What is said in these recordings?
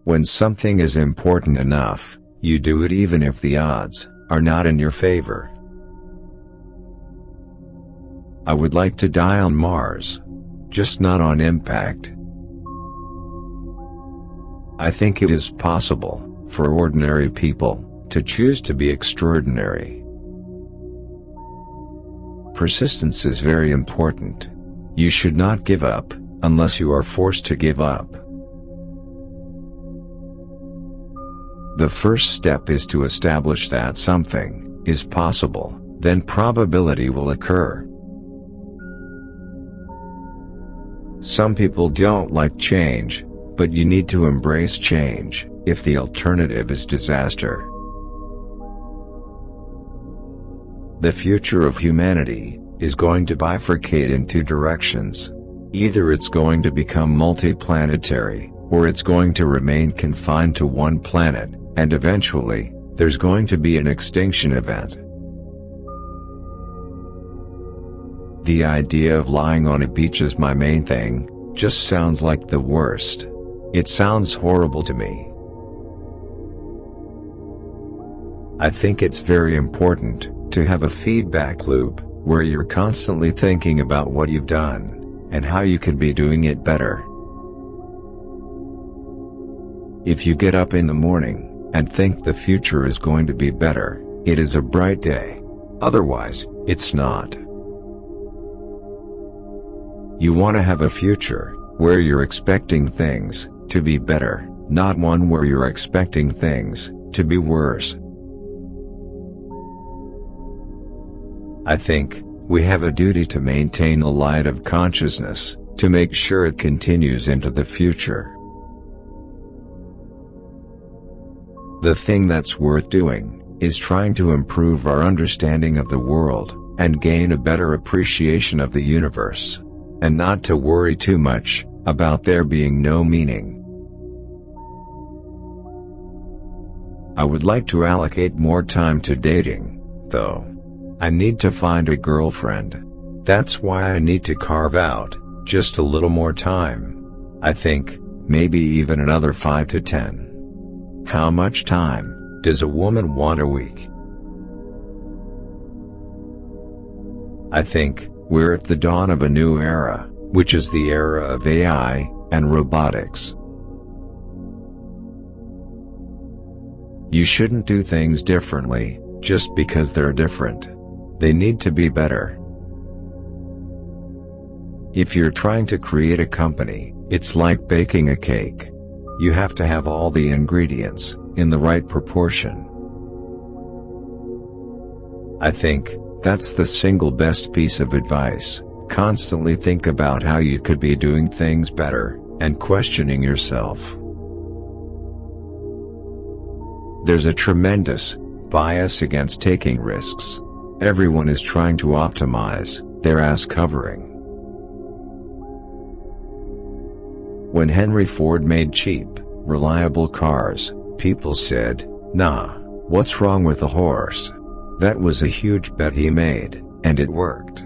When something is important enough, you do it even if the odds are not in your favor. I would like to die on Mars, just not on impact. I think it is possible for ordinary people to choose to be extraordinary. Persistence is very important. You should not give up unless you are forced to give up. The first step is to establish that something is possible, then probability will occur. Some people don't like change, but you need to embrace change if the alternative is disaster. The future of humanity is going to bifurcate in two directions. Either it's going to become multiplanetary, or it's going to remain confined to one planet, and eventually, there's going to be an extinction event. The idea of lying on a beach is my main thing, just sounds like the worst. It sounds horrible to me. I think it's very important to have a feedback loop, where you're constantly thinking about what you've done, and how you could be doing it better. If you get up in the morning and think the future is going to be better, it is a bright day. Otherwise, it's not. You want to have a future where you're expecting things to be better, not one where you're expecting things to be worse. I think we have a duty to maintain the light of consciousness, to make sure it continues into the future. The thing that's worth doing is trying to improve our understanding of the world, and gain a better appreciation of the universe, and not to worry too much about there being no meaning. I would like to allocate more time to dating, though. I need to find a girlfriend. That's why I need to carve out just a little more time. I think, maybe even another 5 to 10. How much time does a woman want a week? I think we're at the dawn of a new era, which is the era of AI and robotics. You shouldn't do things differently just because they're different. They need to be better. If you're trying to create a company, it's like baking a cake. You have to have all the ingredients in the right proportion. I think that's the single best piece of advice. Constantly think about how you could be doing things better, and questioning yourself. There's a tremendous bias against taking risks. Everyone is trying to optimize their ass covering. When Henry Ford made cheap, reliable cars, people said, "Nah, what's wrong with a horse?" That was a huge bet he made, and it worked.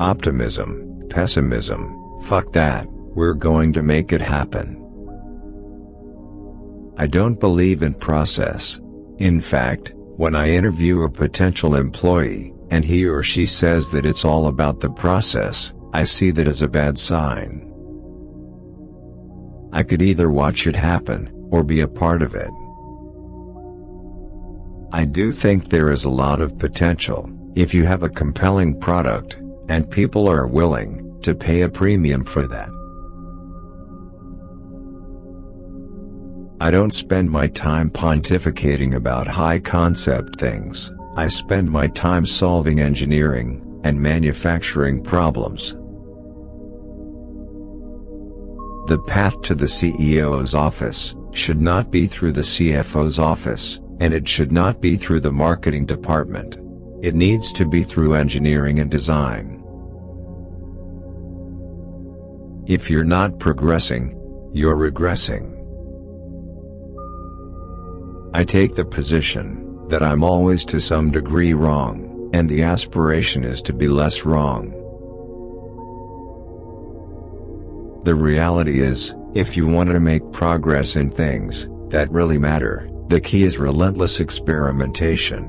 Optimism, pessimism, fuck that, we're going to make it happen. I don't believe in process. In fact, when I interview a potential employee, and he or she says that it's all about the process, I see that as a bad sign. I could either watch it happen, or be a part of it. I do think there is a lot of potential, if you have a compelling product, and people are willing to pay a premium for that. I don't spend my time pontificating about high-concept things. I spend my time solving engineering and manufacturing problems. The path to the CEO's office should not be through the CFO's office, and it should not be through the marketing department. It needs to be through engineering and design. If you're not progressing, you're regressing. I take the position that I'm always to some degree wrong, and the aspiration is to be less wrong. The reality is, if you want to make progress in things that really matter, the key is relentless experimentation.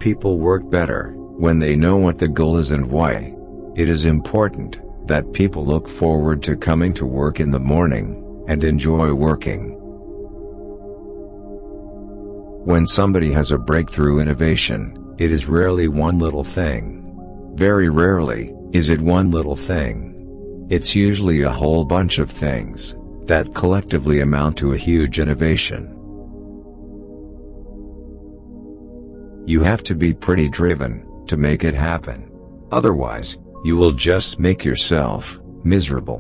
People work better when they know what the goal is and why. It is important that people look forward to coming to work in the morning and enjoy working. When somebody has a breakthrough innovation, it is rarely one little thing. Very rarely is it one little thing. It's usually a whole bunch of things that collectively amount to a huge innovation. You have to be pretty driven to make it happen. Otherwise, you will just make yourself miserable.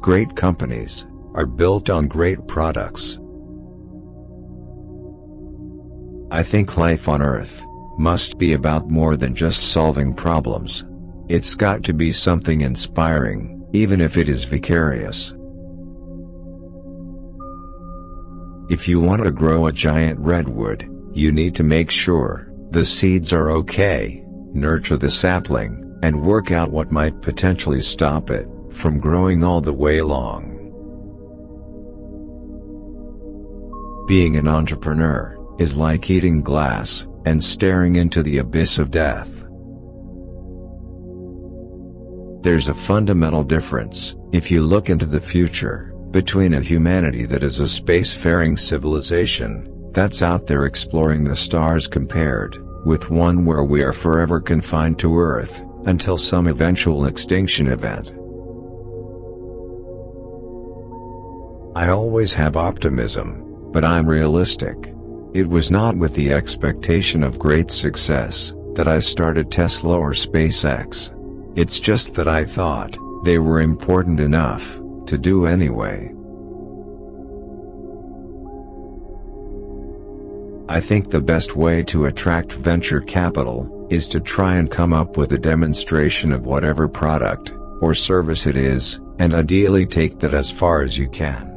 Great companies are built on great products. I think life on Earth must be about more than just solving problems. It's got to be something inspiring, even if it is vicarious. If you want to grow a giant redwood, you need to make sure the seeds are okay, nurture the sapling, and work out what might potentially stop it from growing all the way along. Being an entrepreneur is like eating glass and staring into the abyss of death. There's a fundamental difference, if you look into the future, between a humanity that is a spacefaring civilization that's out there exploring the stars compared with one where we are forever confined to Earth until some eventual extinction event. I always have optimism, but I'm realistic. It was not with the expectation of great success that I started Tesla or SpaceX. It's just that I thought they were important enough to do anyway. I think the best way to attract venture capital is to try and come up with a demonstration of whatever product or service it is, and ideally take that as far as you can.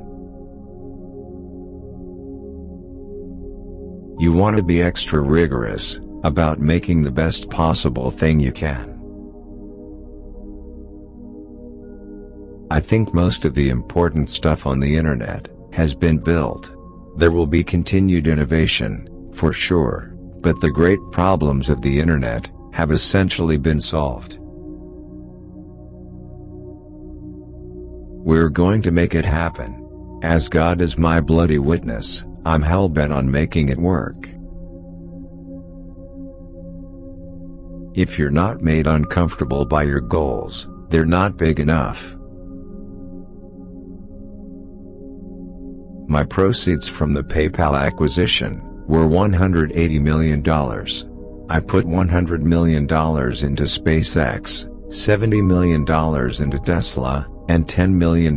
You want to be extra rigorous about making the best possible thing you can. I think most of the important stuff on the internet has been built. There will be continued innovation, for sure, but the great problems of the internet have essentially been solved. We're going to make it happen. As God is my bloody witness, I'm hell-bent on making it work. If you're not made uncomfortable by your goals, they're not big enough. My proceeds from the PayPal acquisition were $180 million. I put $100 million into SpaceX, $70 million into Tesla, and $10 million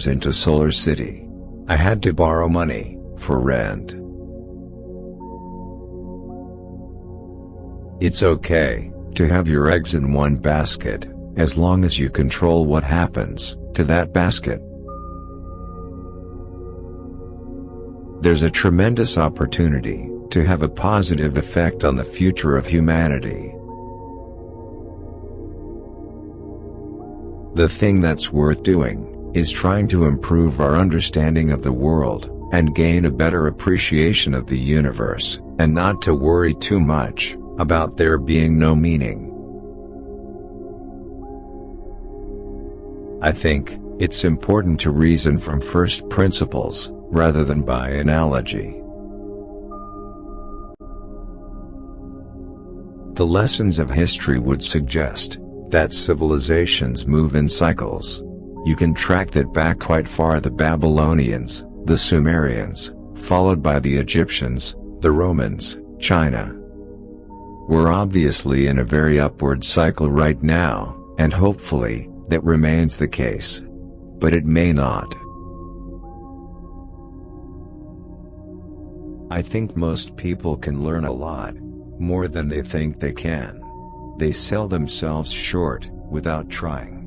into Solar City. I had to borrow money for rent. It's okay to have your eggs in one basket, as long as you control what happens to that basket. There's a tremendous opportunity to have a positive effect on the future of humanity. The thing that's worth doing is trying to improve our understanding of the world and gain a better appreciation of the universe, and not to worry too much about there being no meaning. I think it's important to reason from first principles rather than by analogy. The lessons of history would suggest that civilizations move in cycles. You can track that back quite far: the Babylonians, the Sumerians, followed by the Egyptians, the Romans, China. We're obviously in a very upward cycle right now, and hopefully, that remains the case. But it may not. I think most people can learn a lot more than they think they can. They sell themselves short without trying.